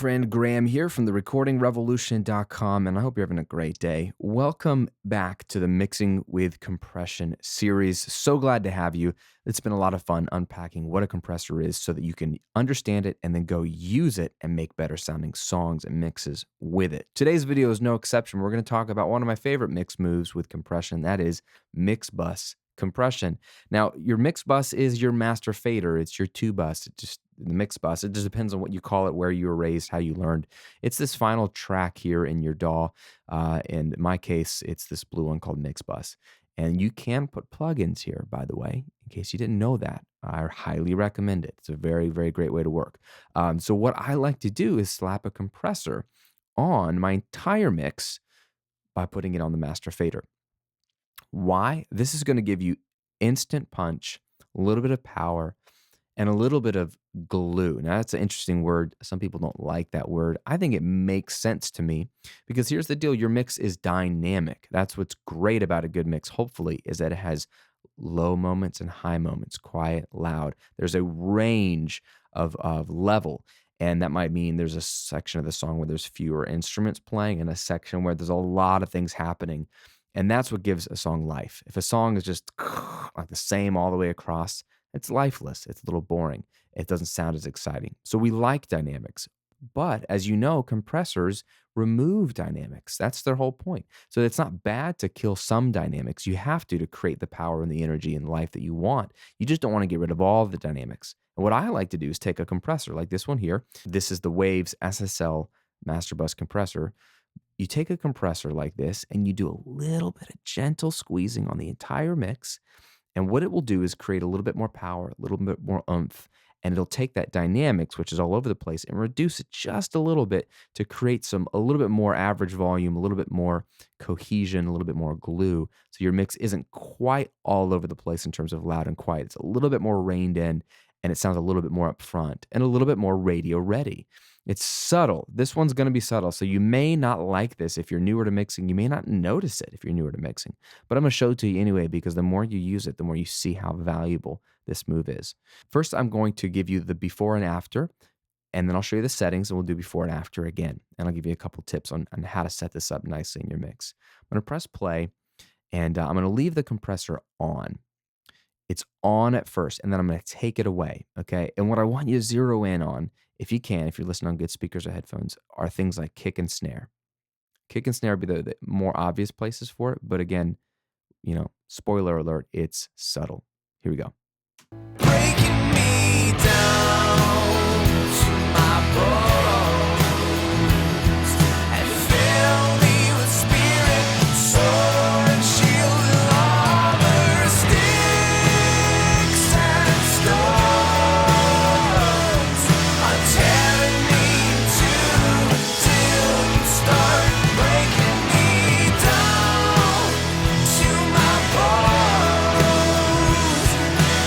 friend Graham here from the recordingrevolution.com, and I hope you're having a great day. Welcome back to the Mixing with Compression series. So glad to have you. It's been a lot of fun unpacking what a compressor is so that you can understand it and then go use it and make better sounding songs and mixes with it. Today's video is no exception. We're going to talk about one of my favorite mix moves with compression, that is mix bus compression. Now, your mix bus is your master fader. It's your two bus. The mix bus. It just depends on what you call it, where you were raised, how you learned. It's this final track here in your DAW. And in my case, it's this blue one called mix bus. And you can put plugins here, by the way, in case you didn't know that. I highly recommend it. It's a very, very great way to work. So what I like to do is slap a compressor on my entire mix by putting it on the master fader. Why? This is going to give you instant punch, a little bit of power, and a little bit of glue. Now, that's an interesting word. Some people don't like that word. I think it makes sense to me because here's the deal. Your mix is dynamic. That's what's great about a good mix, hopefully, is that it has low moments and high moments, quiet, loud. There's a range of level. And that might mean there's a section of the song where there's fewer instruments playing and a section where there's a lot of things happening. And that's what gives a song life. If a song is just like the same all the way across, it's lifeless. It's a little boring. It doesn't sound as exciting. So we like dynamics. But as you know, compressors remove dynamics. That's their whole point. So it's not bad to kill some dynamics. You have to create the power and the energy and life that you want. You just don't want to get rid of all the dynamics. And what I like to do is take a compressor like this one here. This is the Waves SSL Master Bus compressor. You take a compressor like this and you do a little bit of gentle squeezing on the entire mix. And what it will do is create a little bit more power, a little bit more oomph, and it'll take that dynamics, which is all over the place, and reduce it just a little bit to create a little bit more average volume, a little bit more cohesion, a little bit more glue. So your mix isn't quite all over the place in terms of loud and quiet. It's a little bit more reined in, and it sounds a little bit more upfront and a little bit more radio ready. It's subtle. This one's going to be subtle. So you may not like this if you're newer to mixing. You may not notice it if you're newer to mixing. But I'm going to show it to you anyway because the more you use it, the more you see how valuable this move is. First, I'm going to give you the before and after, and then I'll show you the settings, and we'll do before and after again. And I'll give you a couple tips on how to set this up nicely in your mix. I'm going to press play, and I'm going to leave the compressor on. It's on at first, and then I'm going to take it away, okay? And what I want you to zero in on, if you can, if you're listening on good speakers or headphones, are things like kick and snare. Kick and snare would be the more obvious places for it, but again, spoiler alert, it's subtle. Here we go. Breaking me down to my bones and fill me with spirit, sword and shield and armor, sticks and stones are tearing me till you start breaking me down to my bones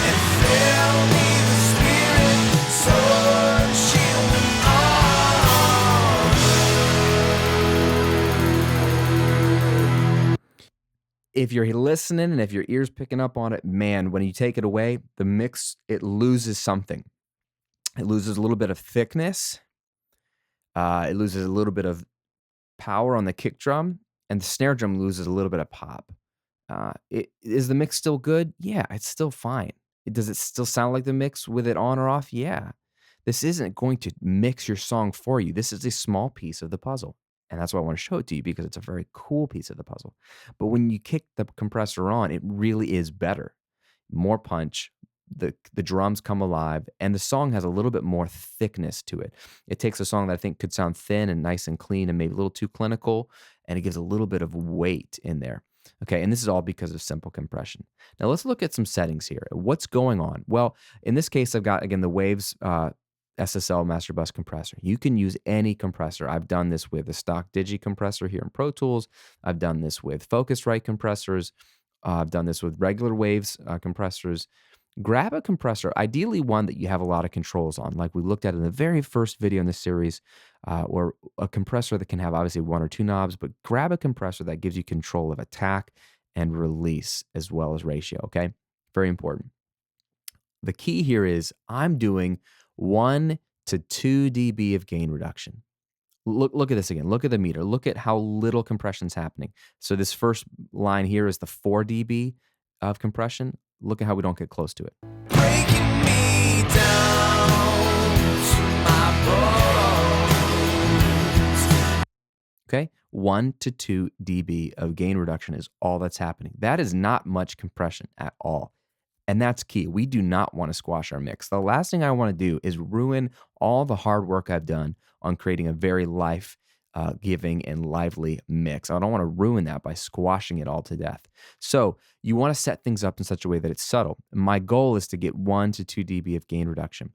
and fill me with spirit, sword, shield and armor. If you're listening and if your ear's picking up on it, man, when you take it away, the mix, it loses something. It loses a little bit of thickness. It loses a little bit of power on the kick drum, and the snare drum loses a little bit of pop. Is the mix still good? Yeah, it's still fine. Does it still sound like the mix with it on or off? Yeah. This isn't going to mix your song for you. This is a small piece of the puzzle. And that's why I want to show it to you because it's a very cool piece of the puzzle. But when you kick the compressor on, it really is better. More punch, the drums come alive, and the song has a little bit more thickness to it. It takes a song that I think could sound thin and nice and clean and maybe a little too clinical, and it gives a little bit of weight in there. Okay, and this is all because of simple compression. Now let's look at some settings here. What's going on? Well, in this case, I've got, again, the Waves SSL Master Bus compressor. You can use any compressor. I've done this with the stock Digi compressor here in Pro Tools. I've done this with Focusrite compressors. I've done this with regular Waves compressors. Grab a compressor, ideally one that you have a lot of controls on, like we looked at in the very first video in this series, or a compressor that can have obviously one or two knobs, but grab a compressor that gives you control of attack and release as well as ratio, okay? Very important. The key here is I'm doing 1 to 2 dB of gain reduction. Look at this again. Look at the meter. Look at how little compression's happening. So this first line here is the 4 dB of compression. Look at how we don't get close to it. Breaking me down to my bones. Okay, 1 to 2 dB of gain reduction is all that's happening. That is not much compression at all. And that's key. We do not want to squash our mix. The last thing I want to do is ruin all the hard work I've done on creating a very life-giving and lively mix. I don't want to ruin that by squashing it all to death. So you want to set things up in such a way that it's subtle. My goal is to get 1 to 2 dB of gain reduction.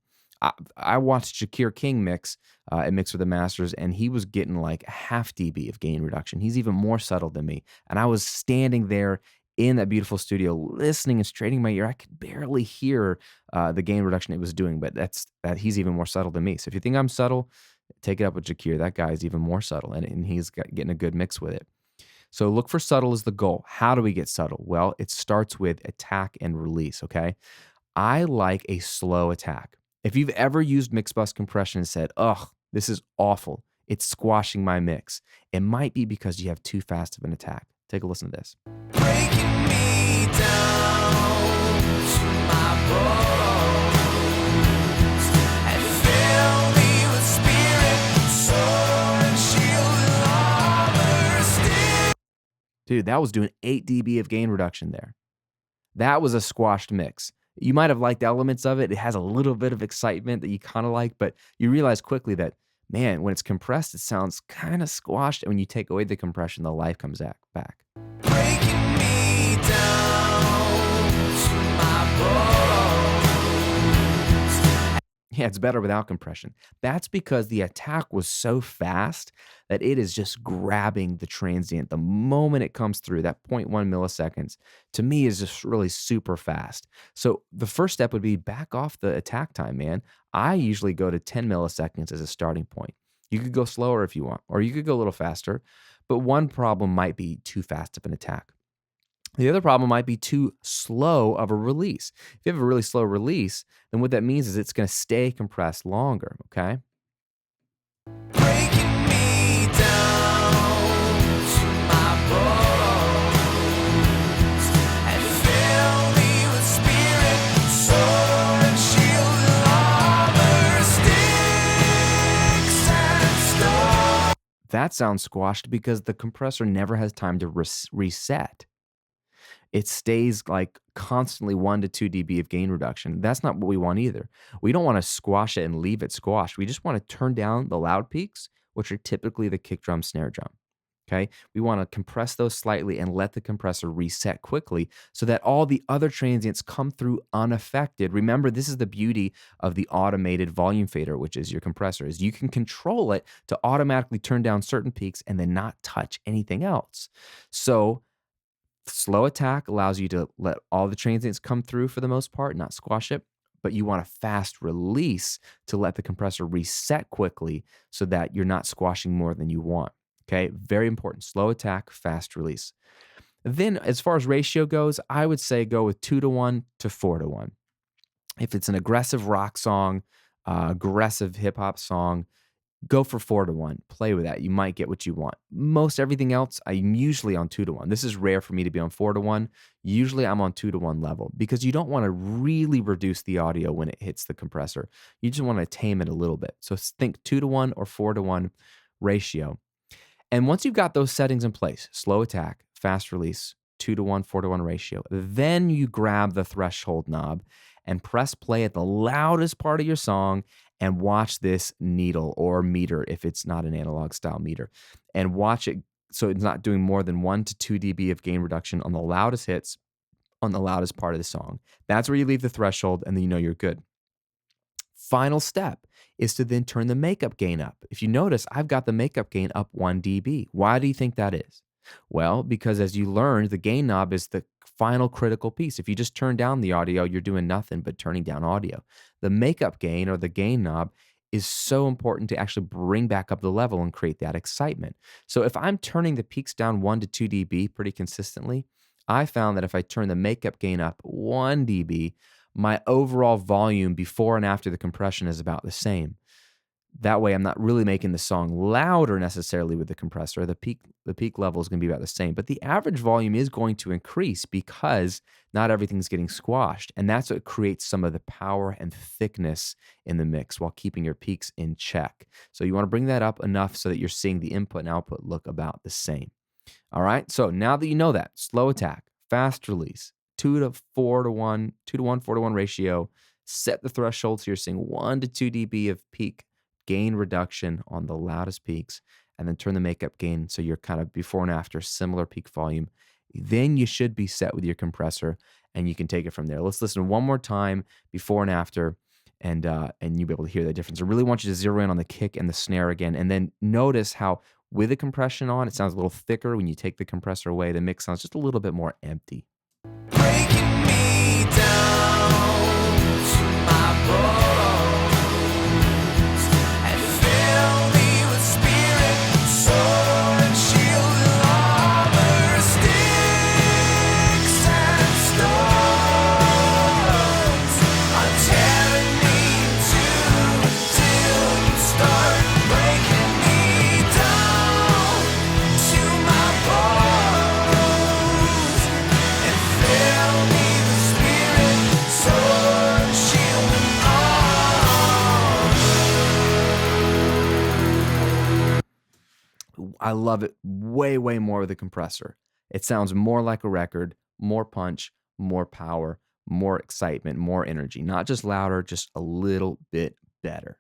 I watched Shakir King mix at Mix with the Masters, and he was getting like a half dB of gain reduction. He's even more subtle than me. And I was standing there in that beautiful studio, listening and straining my ear. I could barely hear the gain reduction it was doing, but that he's even more subtle than me. So if you think I'm subtle, take it up with Jakir. That guy is even more subtle, and he's getting a good mix with it. So look for subtle as the goal. How do we get subtle? Well, it starts with attack and release, okay? I like a slow attack. If you've ever used mix bus compression and said, ugh, this is awful, it's squashing my mix, it might be because you have too fast of an attack. Take a listen to this. Breaking me down to my bones and fill me with spirit, sword, and shield, and armor still. Dude, that was doing 8 dB of gain reduction there. That was a squashed mix. You might have liked elements of it. It has a little bit of excitement that you kind of like, but you realize quickly that, man, when it's compressed, it sounds kind of squashed. And when you take away the compression, the life comes back. Breaking me down to my bones. Yeah, it's better without compression. That's because the attack was so fast that it is just grabbing the transient. The moment it comes through, that 0.1 milliseconds, to me is just really super fast. So the first step would be back off the attack time, man. I usually go to 10 milliseconds as a starting point. You could go slower if you want, or you could go a little faster. But one problem might be too fast of an attack. The other problem might be too slow of a release. If you have a really slow release, then what that means is it's going to stay compressed longer, okay? Breaking me down to my bones and fill me with spirit, sword, and shield, and armor, sticks and stones. That sounds squashed because the compressor never has time to reset. It stays like constantly 1 to 2 dB of gain reduction. That's not what we want either. We don't want to squash it and leave it squashed. We just want to turn down the loud peaks, which are typically the kick drum, snare drum. Okay? We want to compress those slightly and let the compressor reset quickly so that all the other transients come through unaffected. Remember, this is the beauty of the automated volume fader, which is your compressor, is you can control it to automatically turn down certain peaks and then not touch anything else. So slow attack allows you to let all the transients come through for the most part, not squash it, but you want a fast release to let the compressor reset quickly so that you're not squashing more than you want. Okay, very important. Slow attack, fast release. Then as far as ratio goes, I would say go with 2-to-1 to 4-to-1. If it's an aggressive rock song, aggressive hip hop song, go for 4-to-1. Play with that. You might get what you want. Most everything else, I'm usually on 2-to-1. This is rare for me to be on 4-to-1. Usually I'm on 2-to-1 level because you don't want to really reduce the audio when it hits the compressor. You just want to tame it a little bit. So think 2-to-1 or 4-to-1 ratio. And once you've got those settings in place, slow attack, fast release, 2-to-1, 4-to-1 ratio, then you grab the threshold knob and press play at the loudest part of your song and watch this needle or meter, if it's not an analog style meter, and watch it so it's not doing more than 1 to 2 dB of gain reduction on the loudest hits on the loudest part of the song. That's where you leave the threshold, and then you know you're good. Final step is to then turn the makeup gain up. If you notice, I've got the makeup gain up 1 dB. Why do you think that is? Well, because as you learned, the gain knob is the final critical piece. If you just turn down the audio, you're doing nothing but turning down audio. The makeup gain or the gain knob is so important to actually bring back up the level and create that excitement. So if I'm turning the peaks down 1 to 2 dB pretty consistently, I found that if I turn the makeup gain up 1 dB, my overall volume before and after the compression is about the same. That way I'm not really making the song louder necessarily with the compressor. The peak level is going to be about the same, but the average volume is going to increase because not everything's getting squashed. And that's what creates some of the power and thickness in the mix while keeping your peaks in check. So you want to bring that up enough so that you're seeing the input and output look about the same. All right. So now that you know that, slow attack, fast release, 2 to 4 to 1, 2 to 1, 4 to 1 ratio, set the threshold so you're seeing 1 to 2 dB of peak gain reduction on the loudest peaks, and then turn the makeup gain so you're kind of before and after similar peak volume. Then you should be set with your compressor and you can take it from there. Let's listen one more time before and after, and you'll be able to hear the difference. I really want you to zero in on the kick and the snare again, and then notice how with the compression on, it sounds a little thicker. When you take the compressor away, the mix sounds just a little bit more empty. Breaking me down to my bones and fill me with spirit, sword, and shield, and armor, sticks and stones are tearing me in two till you start breaking me down to my bones and fill me with spirit, sword, shield, and armor. I love it way, way more with the compressor. It sounds more like a record, more punch, more power, more excitement, more energy. Not just louder, just a little bit better.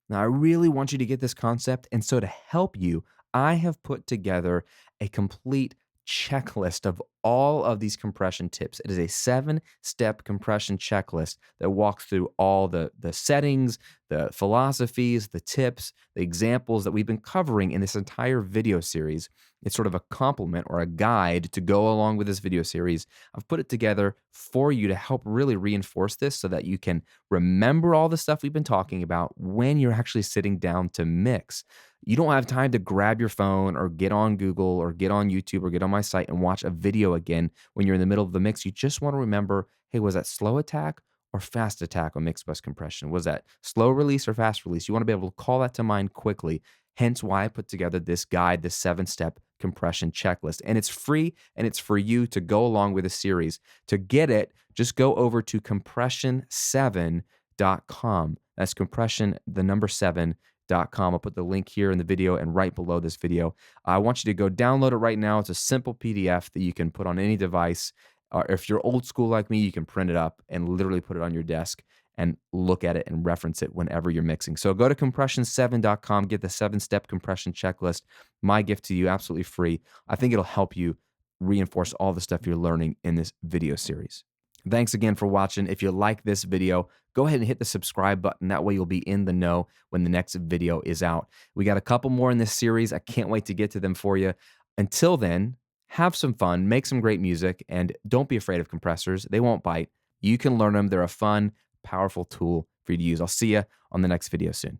Now, I really want you to get this concept. And so, to help you, I have put together a complete checklist of all of these compression tips. It is a 7-step compression checklist that walks through all the settings, the philosophies, the tips, the examples that we've been covering in this entire video series. It's sort of a complement or a guide to go along with this video series. I've put it together for you to help really reinforce this so that you can remember all the stuff we've been talking about when you're actually sitting down to mix. You don't have time to grab your phone or get on Google or get on YouTube or get on my site and watch a video again when you're in the middle of the mix. You just want to remember, hey, was that slow attack or fast attack on mix bus compression? Was that slow release or fast release? You want to be able to call that to mind quickly. Hence why I put together this guide, this 7-step compression checklist. And it's free and it's for you to go along with the series. To get it, just go over to compression7.com. That's compression, the number 7.com. I'll put the link here in the video and right below this video. I want you to go download it right now. It's a simple PDF that you can put on any device. If you're old school like me, you can print it up and literally put it on your desk and look at it and reference it whenever you're mixing. So go to compression7.com, get the 7-step compression checklist. My gift to you, absolutely free. I think it'll help you reinforce all the stuff you're learning in this video series. Thanks again for watching. If you like this video, go ahead and hit the subscribe button. That way you'll be in the know when the next video is out. We got a couple more in this series. I can't wait to get to them for you. Until then, have some fun, make some great music, and don't be afraid of compressors. They won't bite. You can learn them. They're a fun, powerful tool for you to use. I'll see you on the next video soon.